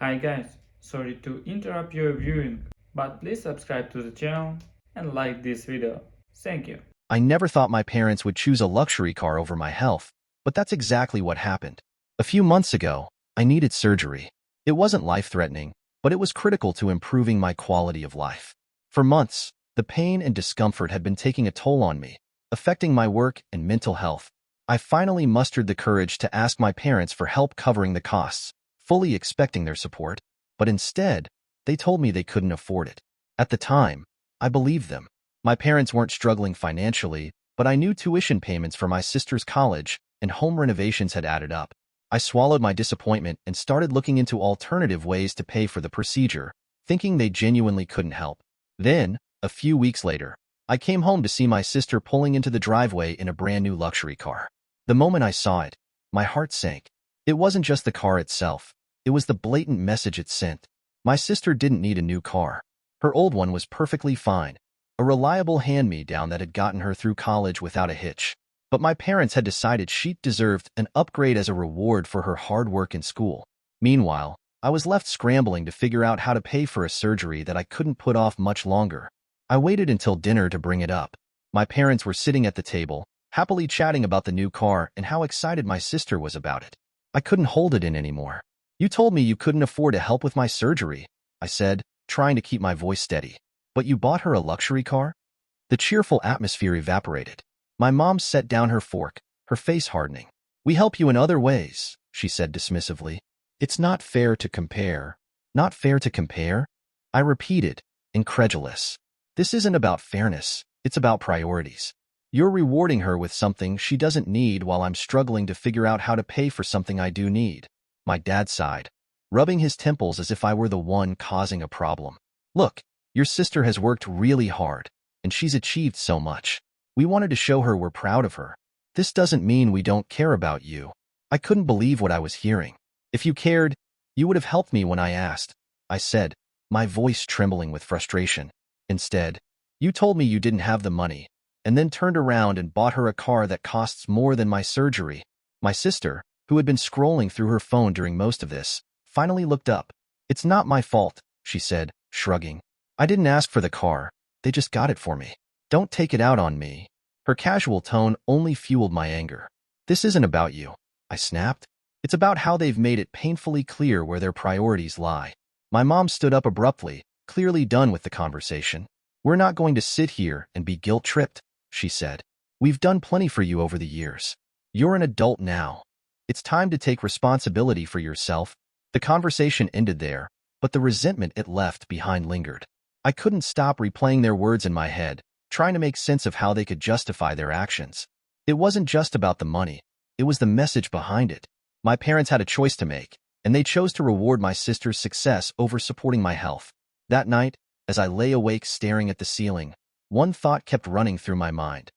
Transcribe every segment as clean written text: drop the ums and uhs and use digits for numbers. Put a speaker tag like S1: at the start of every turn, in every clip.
S1: Hi guys, sorry to interrupt your viewing, but please subscribe to the channel and like this video. Thank you.
S2: I never thought my parents would choose a luxury car over my health, but that's exactly what happened. A few months ago, I needed surgery. It wasn't life-threatening, but it was critical to improving my quality of life. For months, the pain and discomfort had been taking a toll on me, affecting my work and mental health. I finally mustered the courage to ask my parents for help covering the costs, fully expecting their support, but instead, they told me they couldn't afford it. At the time, I believed them. My parents weren't struggling financially, but I knew tuition payments for my sister's college and home renovations had added up. I swallowed my disappointment and started looking into alternative ways to pay for the procedure, thinking they genuinely couldn't help. Then, a few weeks later, I came home to see my sister pulling into the driveway in a brand new luxury car. The moment I saw it, my heart sank. It wasn't just the car itself, it was the blatant message it sent. My sister didn't need a new car. Her old one was perfectly fine, a reliable hand-me-down that had gotten her through college without a hitch. But my parents had decided she deserved an upgrade as a reward for her hard work in school. Meanwhile, I was left scrambling to figure out how to pay for a surgery that I couldn't put off much longer. I waited until dinner to bring it up. My parents were sitting at the table, happily chatting about the new car and how excited my sister was about it. I couldn't hold it in anymore. "You told me you couldn't afford to help with my surgery," I said, trying to keep my voice steady. "But you bought her a luxury car?" The cheerful atmosphere evaporated. My mom set down her fork, her face hardening. "We help you in other ways," she said dismissively. "It's not fair to compare." "Not fair to compare?" I repeated, incredulous. "This isn't about fairness, it's about priorities. You're rewarding her with something she doesn't need while I'm struggling to figure out how to pay for something I do need." My dad sighed, rubbing his temples as if I were the one causing a problem. "Look, your sister has worked really hard, and she's achieved so much. We wanted to show her we're proud of her. This doesn't mean we don't care about you." I couldn't believe what I was hearing. "If you cared, you would have helped me when I asked," I said, my voice trembling with frustration. "Instead, you told me you didn't have the money, and then turned around and bought her a car that costs more than my surgery." My sister, who had been scrolling through her phone during most of this, finally looked up. "It's not my fault," she said, shrugging. "I didn't ask for the car. They just got it for me. Don't take it out on me." Her casual tone only fueled my anger. "This isn't about you," I snapped. "It's about how they've made it painfully clear where their priorities lie." My mom stood up abruptly, clearly done with the conversation. "We're not going to sit here and be guilt-tripped," she said. "We've done plenty for you over the years. You're an adult now. It's time to take responsibility for yourself." The conversation ended there, but the resentment it left behind lingered. I couldn't stop replaying their words in my head, trying to make sense of how they could justify their actions. It wasn't just about the money, it was the message behind it. My parents had a choice to make, and they chose to reward my sister's success over supporting my health. That night, as I lay awake staring at the ceiling, one thought kept running through my mind.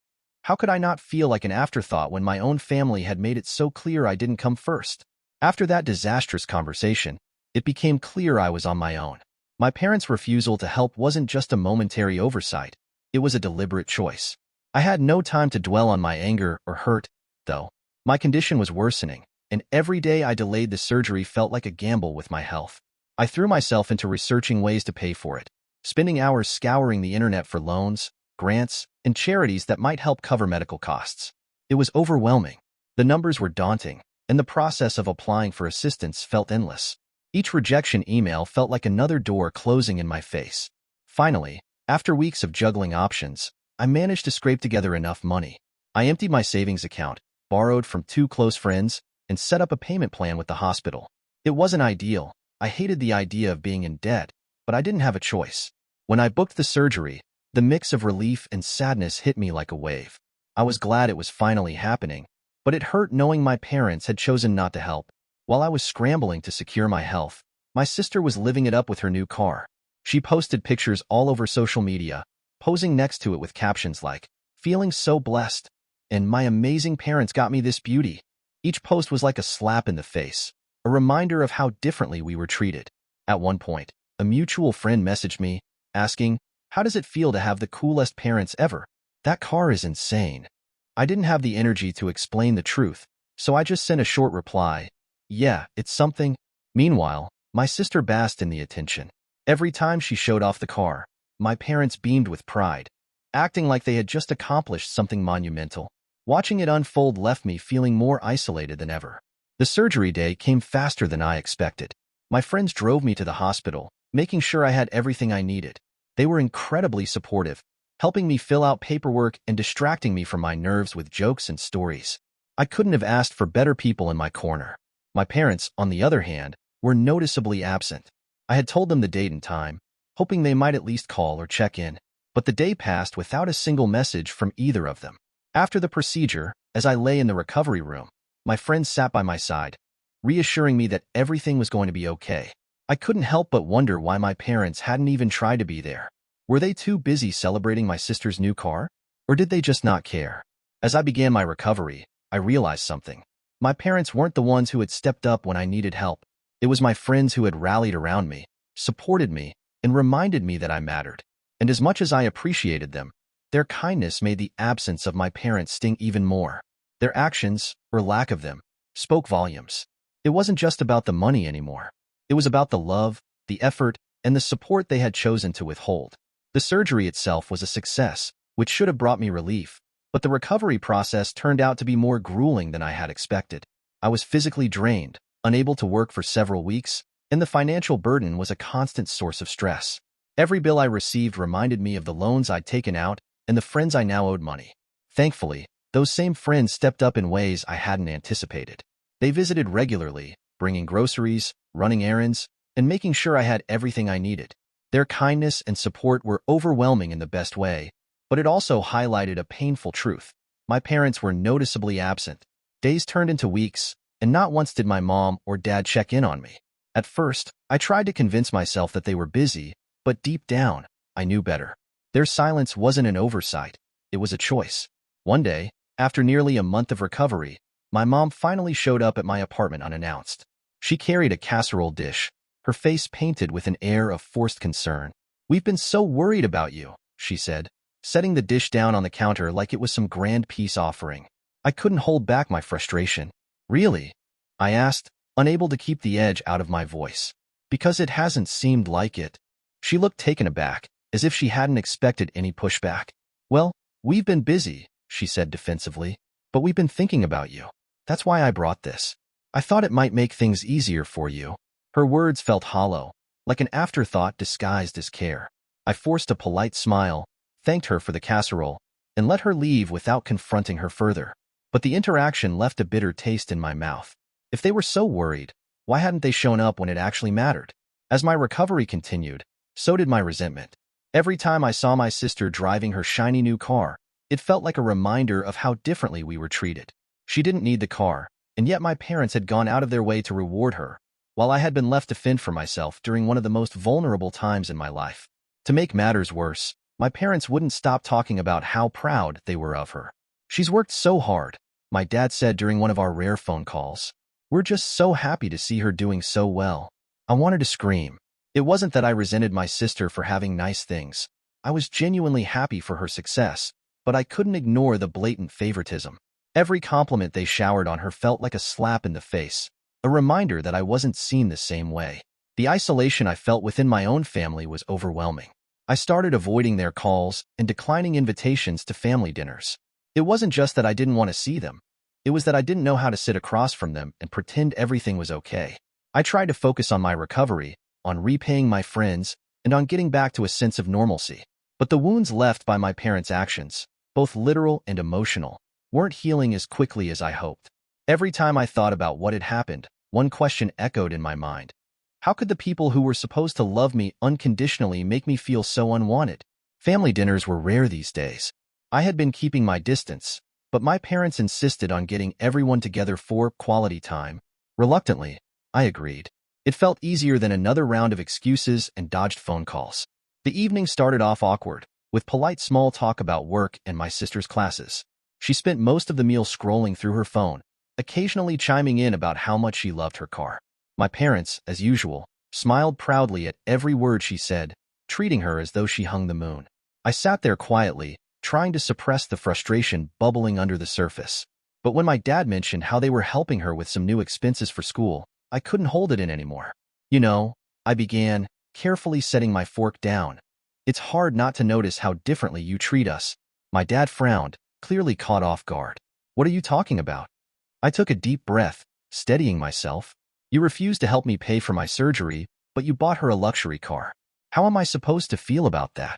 S2: How could I not feel like an afterthought when my own family had made it so clear I didn't come first? After that disastrous conversation, it became clear I was on my own. My parents' refusal to help wasn't just a momentary oversight, it was a deliberate choice. I had no time to dwell on my anger or hurt, though. My condition was worsening, and every day I delayed the surgery felt like a gamble with my health. I threw myself into researching ways to pay for it, spending hours scouring the internet for loans, grants, and charities that might help cover medical costs. It was overwhelming. The numbers were daunting, and the process of applying for assistance felt endless. Each rejection email felt like another door closing in my face. Finally, after weeks of juggling options, I managed to scrape together enough money. I emptied my savings account, borrowed from 2 close friends, and set up a payment plan with the hospital. It wasn't ideal. I hated the idea of being in debt, but I didn't have a choice. When I booked the surgery, the mix of relief and sadness hit me like a wave. I was glad it was finally happening, but it hurt knowing my parents had chosen not to help. While I was scrambling to secure my health, my sister was living it up with her new car. She posted pictures all over social media, posing next to it with captions like, "Feeling so blessed," and "My amazing parents got me this beauty." Each post was like a slap in the face, a reminder of how differently we were treated. At one point, a mutual friend messaged me, asking, "How does it feel to have the coolest parents ever?" "That car is insane." I didn't have the energy to explain the truth, so I just sent a short reply, "Yeah, it's something." Meanwhile, My sister basked in the attention. Every time she showed off the car, my parents beamed with pride, acting like they had just accomplished something monumental. Watching it unfold left me feeling more isolated than ever. The surgery day came faster than I expected. My friends drove me to the hospital, making sure I had everything I needed. They were incredibly supportive, helping me fill out paperwork and distracting me from my nerves with jokes and stories. I couldn't have asked for better people in my corner. My parents, on the other hand, were noticeably absent. I had told them the date and time, hoping they might at least call or check in, but the day passed without a single message from either of them. After the procedure, as I lay in the recovery room, my friends sat by my side, reassuring me that everything was going to be okay. I couldn't help but wonder why my parents hadn't even tried to be there. Were they too busy celebrating my sister's new car? Or did they just not care? As I began my recovery, I realized something. My parents weren't the ones who had stepped up when I needed help. It was my friends who had rallied around me, supported me, and reminded me that I mattered. And as much as I appreciated them, their kindness made the absence of my parents sting even more. Their actions, or lack of them, spoke volumes. It wasn't just about the money anymore. It was about the love, the effort, and the support they had chosen to withhold. The surgery itself was a success, which should have brought me relief, but the recovery process turned out to be more grueling than I had expected. I was physically drained, unable to work for several weeks, and the financial burden was a constant source of stress. Every bill I received reminded me of the loans I'd taken out and the friends I now owed money. Thankfully, those same friends stepped up in ways I hadn't anticipated. They visited regularly, bringing groceries, running errands, and making sure I had everything I needed. Their kindness and support were overwhelming in the best way, but it also highlighted a painful truth. My parents were noticeably absent. Days turned into weeks, and not once did my mom or dad check in on me. At first, I tried to convince myself that they were busy, but deep down, I knew better. Their silence wasn't an oversight, it was a choice. One day, after nearly a month of recovery, my mom finally showed up at my apartment unannounced. She carried a casserole dish, her face painted with an air of forced concern. "We've been so worried about you," she said, setting the dish down on the counter like it was some grand peace offering. I couldn't hold back my frustration. "Really?" I asked, unable to keep the edge out of my voice. "Because it hasn't seemed like it." She looked taken aback, as if she hadn't expected any pushback. "Well, we've been busy," she said defensively, "but we've been thinking about you. That's why I brought this. I thought it might make things easier for you." Her words felt hollow, like an afterthought disguised as care. I forced a polite smile, thanked her for the casserole, and let her leave without confronting her further. But the interaction left a bitter taste in my mouth. If they were so worried, why hadn't they shown up when it actually mattered? As my recovery continued, so did my resentment. Every time I saw my sister driving her shiny new car, it felt like a reminder of how differently we were treated. She didn't need the car, and yet my parents had gone out of their way to reward her, while I had been left to fend for myself during one of the most vulnerable times in my life. To make matters worse, my parents wouldn't stop talking about how proud they were of her. "She's worked so hard," my dad said during one of our rare phone calls. "We're just so happy to see her doing so well." I wanted to scream. It wasn't that I resented my sister for having nice things. I was genuinely happy for her success, but I couldn't ignore the blatant favoritism. Every compliment they showered on her felt like a slap in the face, a reminder that I wasn't seen the same way. The isolation I felt within my own family was overwhelming. I started avoiding their calls and declining invitations to family dinners. It wasn't just that I didn't want to see them. It was that I didn't know how to sit across from them and pretend everything was okay. I tried to focus on my recovery, on repaying my friends, and on getting back to a sense of normalcy. But the wounds left by my parents' actions, both literal and emotional, weren't healing as quickly as I hoped. Every time I thought about what had happened, one question echoed in my mind. How could the people who were supposed to love me unconditionally make me feel so unwanted? Family dinners were rare these days. I had been keeping my distance, but my parents insisted on getting everyone together for quality time. Reluctantly, I agreed. It felt easier than another round of excuses and dodged phone calls. The evening started off awkward, with polite small talk about work and my sister's classes. She spent most of the meal scrolling through her phone, occasionally chiming in about how much she loved her car. My parents, as usual, smiled proudly at every word she said, treating her as though she hung the moon. I sat there quietly, trying to suppress the frustration bubbling under the surface. But when my dad mentioned how they were helping her with some new expenses for school, I couldn't hold it in anymore. You know, I began, carefully setting my fork down. It's hard not to notice how differently you treat us. My dad frowned, clearly caught off guard. What are you talking about? I took a deep breath, steadying myself. You refused to help me pay for my surgery, but you bought her a luxury car. How am I supposed to feel about that?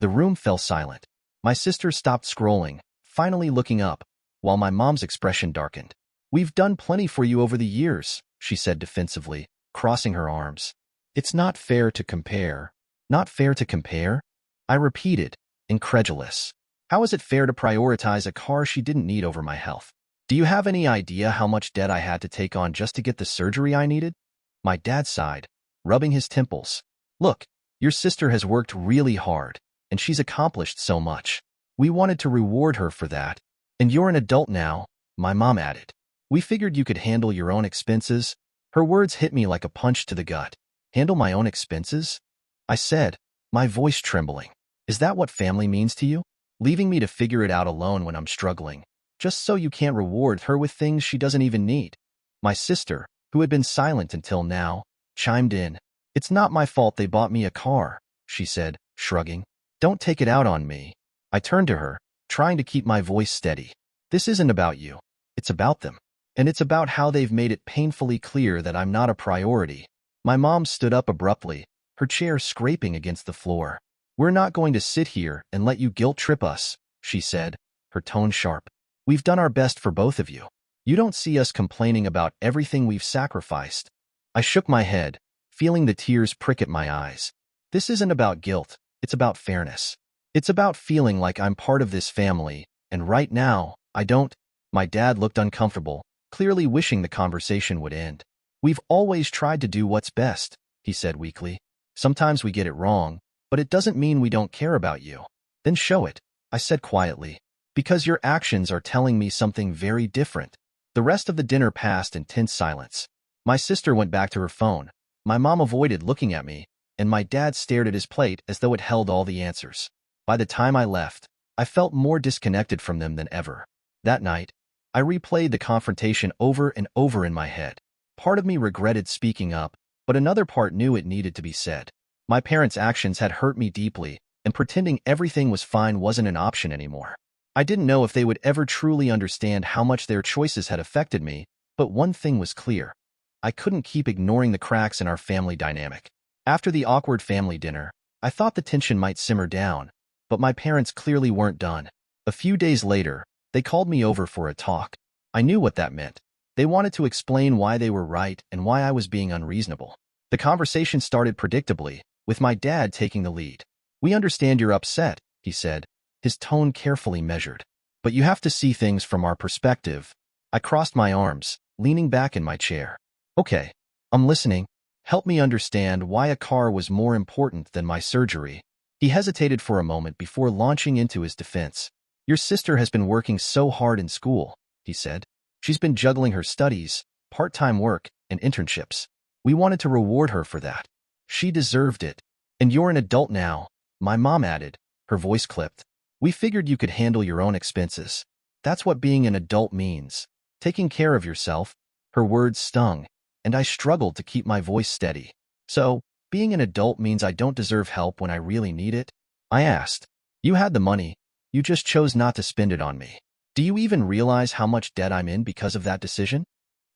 S2: The room fell silent. My sister stopped scrolling, finally looking up, while my mom's expression darkened. We've done plenty for you over the years, she said defensively, crossing her arms. It's not fair to compare. Not fair to compare? I repeated, incredulous. How is it fair to prioritize a car she didn't need over my health? Do you have any idea how much debt I had to take on just to get the surgery I needed? My dad sighed, rubbing his temples. Look, your sister has worked really hard, and she's accomplished so much. We wanted to reward her for that. And you're an adult now, my mom added. We figured you could handle your own expenses. Her words hit me like a punch to the gut. Handle my own expenses? I said, my voice trembling. Is that what family means to you? Leaving me to figure it out alone when I'm struggling, just so you can't reward her with things she doesn't even need? My sister, who had been silent until now, chimed in. It's not my fault they bought me a car, she said, shrugging. Don't take it out on me. I turned to her, trying to keep my voice steady. This isn't about you. It's about them. And it's about how they've made it painfully clear that I'm not a priority. My mom stood up abruptly, her chair scraping against the floor. We're not going to sit here and let you guilt-trip us, she said, her tone sharp. We've done our best for both of you. You don't see us complaining about everything we've sacrificed. I shook my head, feeling the tears prick at my eyes. This isn't about guilt, it's about fairness. It's about feeling like I'm part of this family, and right now, I don't. My dad looked uncomfortable, clearly wishing the conversation would end. We've always tried to do what's best, he said weakly. Sometimes we get it wrong, but it doesn't mean we don't care about you. Then show it, I said quietly, because your actions are telling me something very different. The rest of the dinner passed in tense silence. My sister went back to her phone. My mom avoided looking at me, and my dad stared at his plate as though it held all the answers. By the time I left, I felt more disconnected from them than ever. That night, I replayed the confrontation over and over in my head. Part of me regretted speaking up, but another part knew it needed to be said. My parents' actions had hurt me deeply, and pretending everything was fine wasn't an option anymore. I didn't know if they would ever truly understand how much their choices had affected me, but one thing was clear. I couldn't keep ignoring the cracks in our family dynamic. After the awkward family dinner, I thought the tension might simmer down, but my parents clearly weren't done. A few days later, they called me over for a talk. I knew what that meant. They wanted to explain why they were right and why I was being unreasonable. The conversation started predictably, with my dad taking the lead. We understand you're upset, he said, his tone carefully measured. But you have to see things from our perspective. I crossed my arms, leaning back in my chair. Okay, I'm listening. Help me understand why a car was more important than my surgery. He hesitated for a moment before launching into his defense. Your sister has been working so hard in school, he said. She's been juggling her studies, part-time work, and internships. We wanted to reward her for that. She deserved it. And you're an adult now, my mom added, her voice clipped. We figured you could handle your own expenses. That's what being an adult means. Taking care of yourself. Her words stung, and I struggled to keep my voice steady. So, being an adult means I don't deserve help when I really need it? I asked. You had the money. You just chose not to spend it on me. Do you even realize how much debt I'm in because of that decision?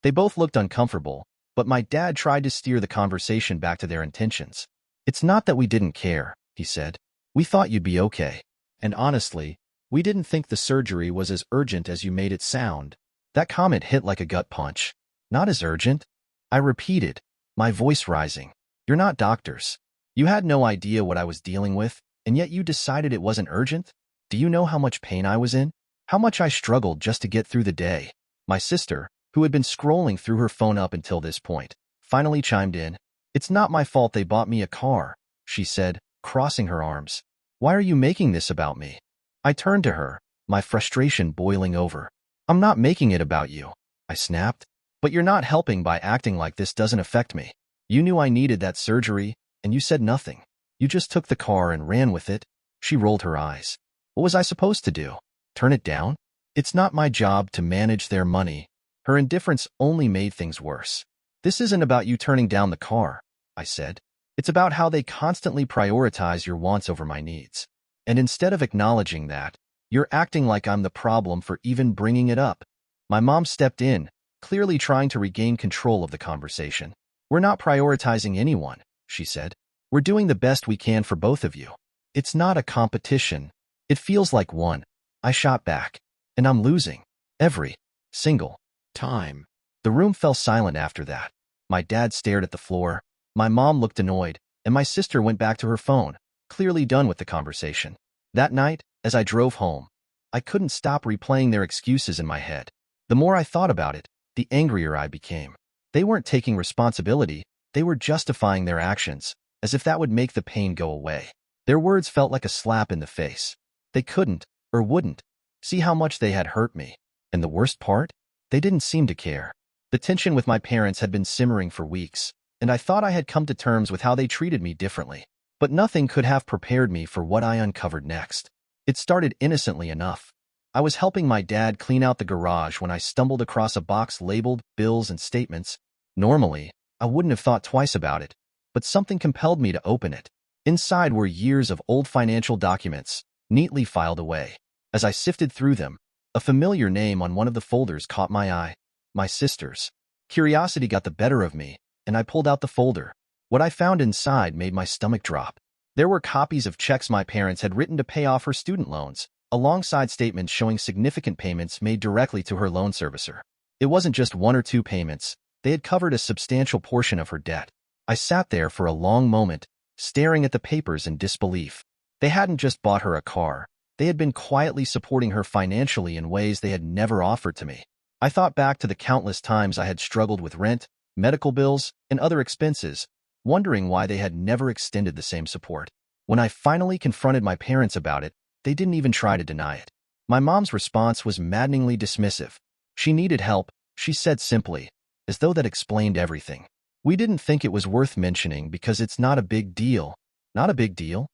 S2: They both looked uncomfortable, but my dad tried to steer the conversation back to their intentions. It's not that we didn't care, he said. We thought you'd be okay. And honestly, we didn't think the surgery was as urgent as you made it sound. That comment hit like a gut punch. Not as urgent? I repeated, my voice rising. You're not doctors. You had no idea what I was dealing with, and yet you decided it wasn't urgent? Do you know how much pain I was in? How much I struggled just to get through the day? My sister, who had been scrolling through her phone up until this point, finally chimed in. It's not my fault they bought me a car, she said, crossing her arms. Why are you making this about me? I turned to her, my frustration boiling over. I'm not making it about you, I snapped. But you're not helping by acting like this doesn't affect me. You knew I needed that surgery, and you said nothing. You just took the car and ran with it. She rolled her eyes. What was I supposed to do? Turn it down? It's not my job to manage their money. Her indifference only made things worse. This isn't about you turning down the car, I said. It's about how they constantly prioritize your wants over my needs. And instead of acknowledging that, you're acting like I'm the problem for even bringing it up. My mom stepped in, clearly trying to regain control of the conversation. We're not prioritizing anyone, she said. We're doing the best we can for both of you. It's not a competition. It feels like one. I shot back. And I'm losing. Every single time. The room fell silent after that. My dad stared at the floor. My mom looked annoyed, and my sister went back to her phone, clearly done with the conversation. That night, as I drove home, I couldn't stop replaying their excuses in my head. The more I thought about it, the angrier I became. They weren't taking responsibility, they were justifying their actions, as if that would make the pain go away. Their words felt like a slap in the face. They couldn't, or wouldn't, see how much they had hurt me. And the worst part? They didn't seem to care. The tension with my parents had been simmering for weeks, and I thought I had come to terms with how they treated me differently. But nothing could have prepared me for what I uncovered next. It started innocently enough. I was helping my dad clean out the garage when I stumbled across a box labeled bills and statements. Normally, I wouldn't have thought twice about it, but something compelled me to open it. Inside were years of old financial documents, neatly filed away. As I sifted through them, a familiar name on one of the folders caught my eye. My sister's. Curiosity got the better of me, and I pulled out the folder. What I found inside made my stomach drop. There were copies of checks my parents had written to pay off her student loans, alongside statements showing significant payments made directly to her loan servicer. It wasn't just one or two payments. They had covered a substantial portion of her debt. I sat there for a long moment, staring at the papers in disbelief. They hadn't just bought her a car. They had been quietly supporting her financially in ways they had never offered to me. I thought back to the countless times I had struggled with rent, medical bills, and other expenses, wondering why they had never extended the same support. When I finally confronted my parents about it, they didn't even try to deny it. My mom's response was maddeningly dismissive. She needed help, she said simply, as though that explained everything. We didn't think it was worth mentioning because it's not a big deal. Not a big deal?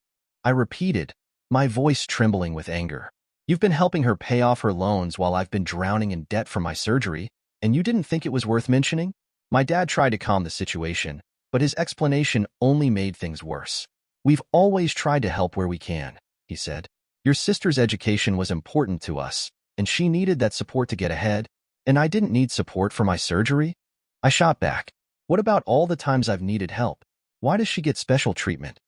S2: I repeated, my voice trembling with anger. You've been helping her pay off her loans while I've been drowning in debt from my surgery, and you didn't think it was worth mentioning? My dad tried to calm the situation, but his explanation only made things worse. We've always tried to help where we can, he said. Your sister's education was important to us, and she needed that support to get ahead, and I didn't need support for my surgery? I shot back. What about all the times I've needed help? Why does she get special treatment?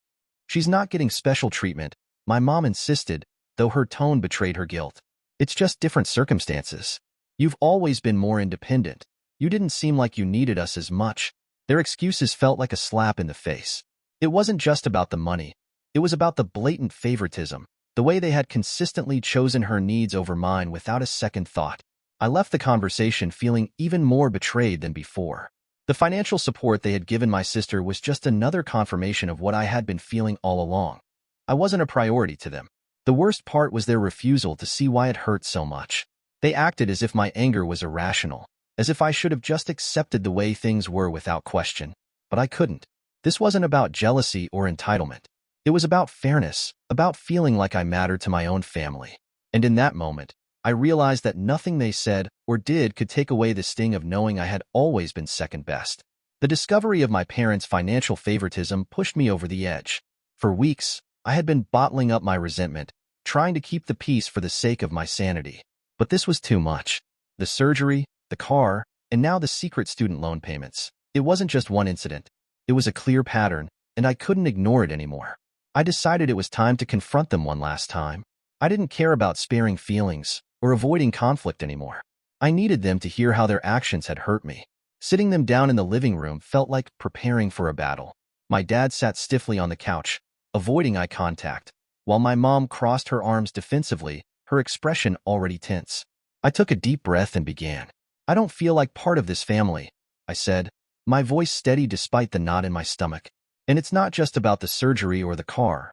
S2: She's not getting special treatment, my mom insisted, though her tone betrayed her guilt. It's just different circumstances. You've always been more independent. You didn't seem like you needed us as much. Their excuses felt like a slap in the face. It wasn't just about the money. It was about the blatant favoritism, the way they had consistently chosen her needs over mine without a second thought. I left the conversation feeling even more betrayed than before. The financial support they had given my sister was just another confirmation of what I had been feeling all along. I wasn't a priority to them. The worst part was their refusal to see why it hurt so much. They acted as if my anger was irrational, as if I should have just accepted the way things were without question. But I couldn't. This wasn't about jealousy or entitlement. It was about fairness, about feeling like I mattered to my own family. And in that moment, I realized that nothing they said or did could take away the sting of knowing I had always been second best. The discovery of my parents' financial favoritism pushed me over the edge. For weeks, I had been bottling up my resentment, trying to keep the peace for the sake of my sanity. But this was too much. The surgery, the car, and now the secret student loan payments. It wasn't just one incident. It was a clear pattern, and I couldn't ignore it anymore. I decided it was time to confront them one last time. I didn't care about sparing feelings or avoiding conflict anymore. I needed them to hear how their actions had hurt me. Sitting them down in the living room felt like preparing for a battle. My dad sat stiffly on the couch, avoiding eye contact, while my mom crossed her arms defensively, her expression already tense. I took a deep breath and began. I don't feel like part of this family, I said, my voice steady despite the knot in my stomach. And it's not just about the surgery or the car.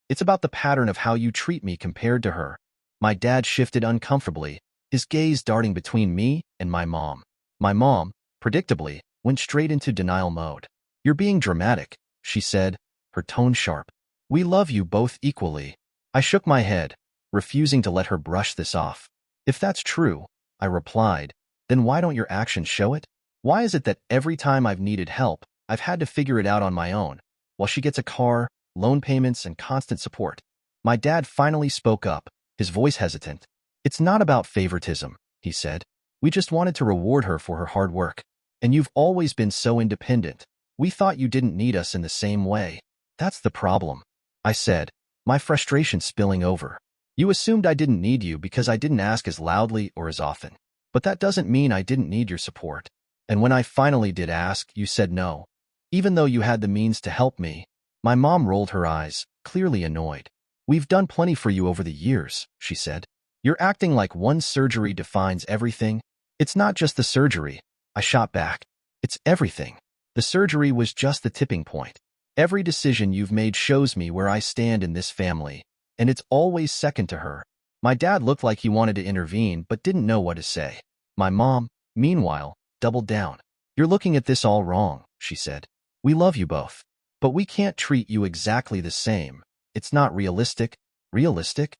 S2: It's about the pattern of how you treat me compared to her. My dad shifted uncomfortably, his gaze darting between me and my mom. My mom, predictably, went straight into denial mode. You're being dramatic, she said, her tone sharp. We love you both equally. I shook my head, refusing to let her brush this off. If that's true, I replied, then why don't your actions show it? Why is it that every time I've needed help, I've had to figure it out on my own, while she gets a car, loan payments, and constant support. My dad finally spoke up, his voice hesitant. It's not about favoritism, he said. We just wanted to reward her for her hard work. And you've always been so independent. We thought you didn't need us in the same way. That's the problem, I said, my frustration spilling over. You assumed I didn't need you because I didn't ask as loudly or as often. But that doesn't mean I didn't need your support. And when I finally did ask, you said no. Even though you had the means to help me. My mom rolled her eyes, clearly annoyed. We've done plenty for you over the years, she said. You're acting like one surgery defines everything. It's not just the surgery, I shot back. It's everything. The surgery was just the tipping point. Every decision you've made shows me where I stand in this family, and it's always second to her. My dad looked like he wanted to intervene but didn't know what to say. My mom, meanwhile, doubled down. You're looking at this all wrong, she said. We love you both. But we can't treat you exactly the same. It's not realistic. Realistic?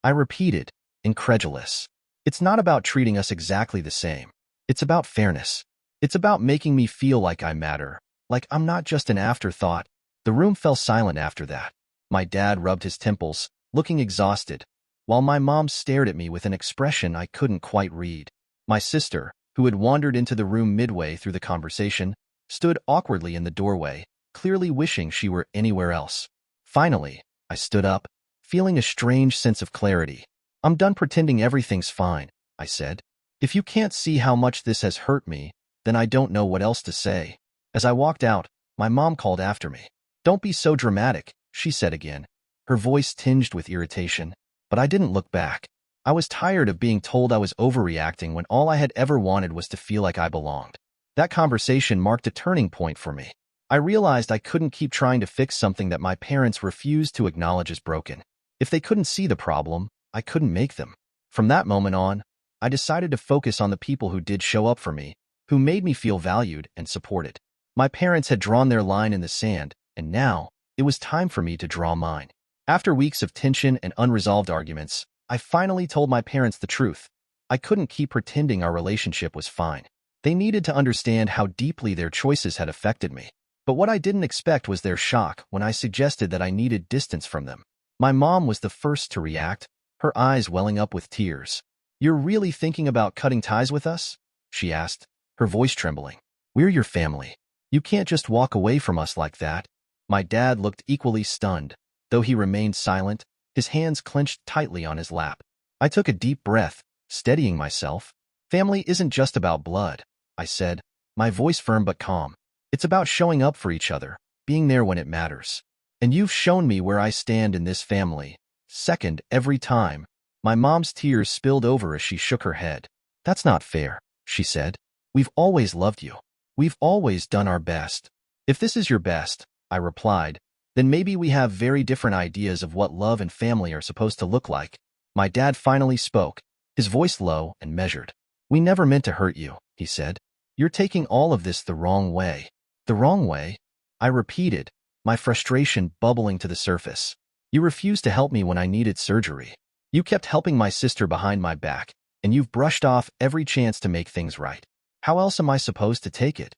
S2: I repeated, incredulous. It's not about treating us exactly the same. It's about fairness. It's about making me feel like I matter, like I'm not just an afterthought. The room fell silent after that. My dad rubbed his temples, looking exhausted, while my mom stared at me with an expression I couldn't quite read. My sister, who had wandered into the room midway through the conversation, stood awkwardly in the doorway, clearly wishing she were anywhere else. Finally, I stood up, feeling a strange sense of clarity. I'm done pretending everything's fine, I said. If you can't see how much this has hurt me, then I don't know what else to say. As I walked out, my mom called after me. Don't be so dramatic, she said again, her voice tinged with irritation. But I didn't look back. I was tired of being told I was overreacting when all I had ever wanted was to feel like I belonged. That conversation marked a turning point for me. I realized I couldn't keep trying to fix something that my parents refused to acknowledge as broken. If they couldn't see the problem, I couldn't make them. From that moment on, I decided to focus on the people who did show up for me, who made me feel valued and supported. My parents had drawn their line in the sand, and now, it was time for me to draw mine. After weeks of tension and unresolved arguments, I finally told my parents the truth. I couldn't keep pretending our relationship was fine. They needed to understand how deeply their choices had affected me. But what I didn't expect was their shock when I suggested that I needed distance from them. My mom was the first to react, her eyes welling up with tears. You're really thinking about cutting ties with us? She asked, her voice trembling. We're your family. You can't just walk away from us like that. My dad looked equally stunned, though he remained silent, his hands clenched tightly on his lap. I took a deep breath, steadying myself. Family isn't just about blood, I said, my voice firm but calm. It's about showing up for each other, being there when it matters. And you've shown me where I stand in this family. Second, every time. My mom's tears spilled over as she shook her head. That's not fair, she said. We've always loved you. We've always done our best. If this is your best, I replied, then maybe we have very different ideas of what love and family are supposed to look like. My dad finally spoke, his voice low and measured. We never meant to hurt you, he said. You're taking all of this the wrong way. The wrong way? I repeated, my frustration bubbling to the surface. You refused to help me when I needed surgery. You kept helping my sister behind my back, and you've brushed off every chance to make things right. How else am I supposed to take it?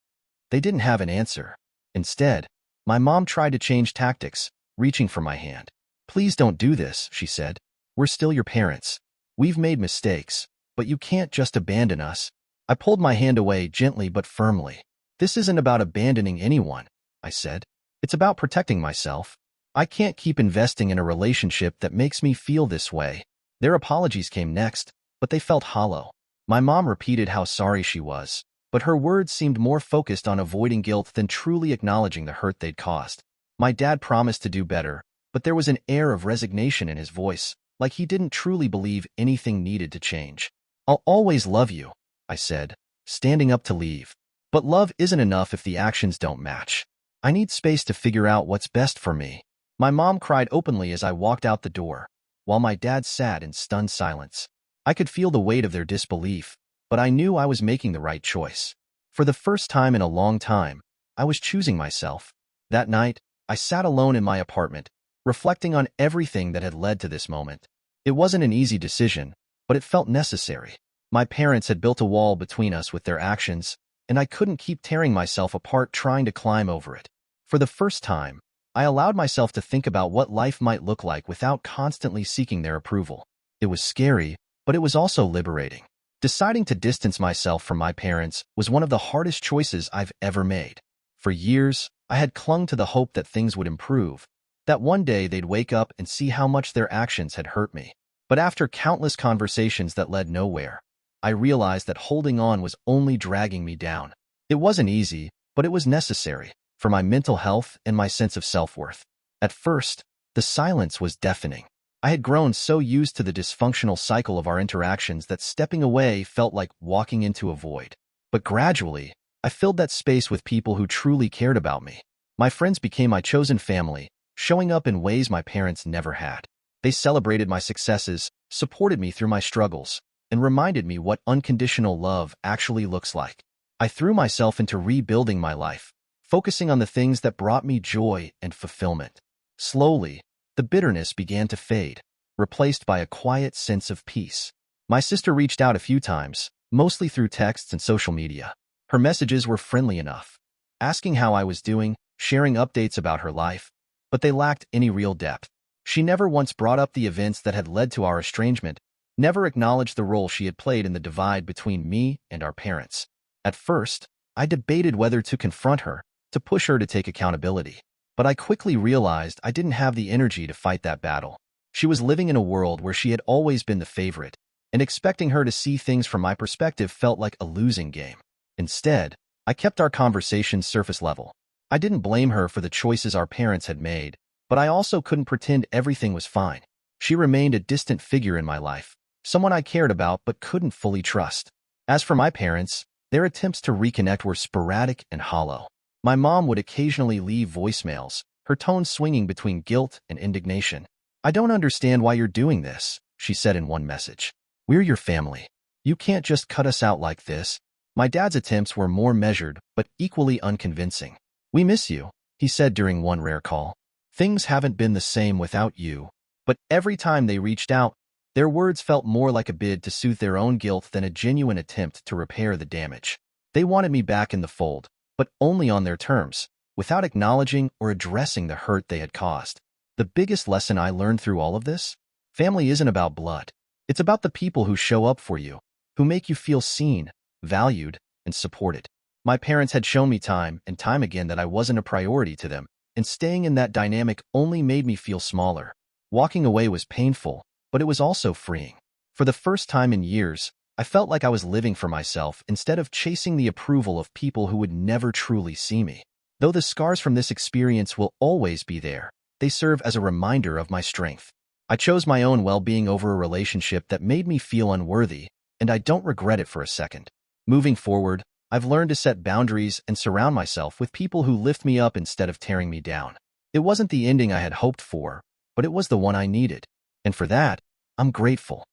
S2: They didn't have an answer. Instead, my mom tried to change tactics, reaching for my hand. Please don't do this, she said. We're still your parents. We've made mistakes, but you can't just abandon us. I pulled my hand away gently but firmly. This isn't about abandoning anyone, I said. It's about protecting myself. I can't keep investing in a relationship that makes me feel this way. Their apologies came next, but they felt hollow. My mom repeated how sorry she was, but her words seemed more focused on avoiding guilt than truly acknowledging the hurt they'd caused. My dad promised to do better, but there was an air of resignation in his voice, like he didn't truly believe anything needed to change. I'll always love you, I said, standing up to leave. But love isn't enough if the actions don't match. I need space to figure out what's best for me. My mom cried openly as I walked out the door, while my dad sat in stunned silence. I could feel the weight of their disbelief, but I knew I was making the right choice. For the first time in a long time, I was choosing myself. That night, I sat alone in my apartment, reflecting on everything that had led to this moment. It wasn't an easy decision, but it felt necessary. My parents had built a wall between us with their actions, and I couldn't keep tearing myself apart trying to climb over it. For the first time, I allowed myself to think about what life might look like without constantly seeking their approval. It was scary, but it was also liberating. Deciding to distance myself from my parents was one of the hardest choices I've ever made. For years, I had clung to the hope that things would improve, that one day they'd wake up and see how much their actions had hurt me. But after countless conversations that led nowhere, I realized that holding on was only dragging me down. It wasn't easy, but it was necessary for my mental health and my sense of self-worth. At first, the silence was deafening. I had grown so used to the dysfunctional cycle of our interactions that stepping away felt like walking into a void. But gradually, I filled that space with people who truly cared about me. My friends became my chosen family, showing up in ways my parents never had. They celebrated my successes, supported me through my struggles, and reminded me what unconditional love actually looks like. I threw myself into rebuilding my life, focusing on the things that brought me joy and fulfillment. Slowly, the bitterness began to fade, replaced by a quiet sense of peace. My sister reached out a few times, mostly through texts and social media. Her messages were friendly enough, asking how I was doing, sharing updates about her life, but they lacked any real depth. She never once brought up the events that had led to our estrangement, never acknowledged the role she had played in the divide between me and our parents. At first, I debated whether to confront her, to push her to take accountability. But I quickly realized I didn't have the energy to fight that battle. She was living in a world where she had always been the favorite, and expecting her to see things from my perspective felt like a losing game. Instead, I kept our conversations surface level. I didn't blame her for the choices our parents had made, but I also couldn't pretend everything was fine. She remained a distant figure in my life, someone I cared about but couldn't fully trust. As for my parents, their attempts to reconnect were sporadic and hollow. My mom would occasionally leave voicemails, her tone swinging between guilt and indignation. "I don't understand why you're doing this," she said in one message. "We're your family. You can't just cut us out like this." My dad's attempts were more measured, but equally unconvincing. "We miss you," he said during one rare call. "Things haven't been the same without you." But every time they reached out, their words felt more like a bid to soothe their own guilt than a genuine attempt to repair the damage. They wanted me back in the fold, but only on their terms, without acknowledging or addressing the hurt they had caused. The biggest lesson I learned through all of this? Family isn't about blood. It's about the people who show up for you, who make you feel seen, valued, and supported. My parents had shown me time and time again that I wasn't a priority to them, and staying in that dynamic only made me feel smaller. Walking away was painful, but it was also freeing. For the first time in years, I felt like I was living for myself instead of chasing the approval of people who would never truly see me. Though the scars from this experience will always be there, they serve as a reminder of my strength. I chose my own well-being over a relationship that made me feel unworthy, and I don't regret it for a second. Moving forward, I've learned to set boundaries and surround myself with people who lift me up instead of tearing me down. It wasn't the ending I had hoped for, but it was the one I needed. And for that, I'm grateful.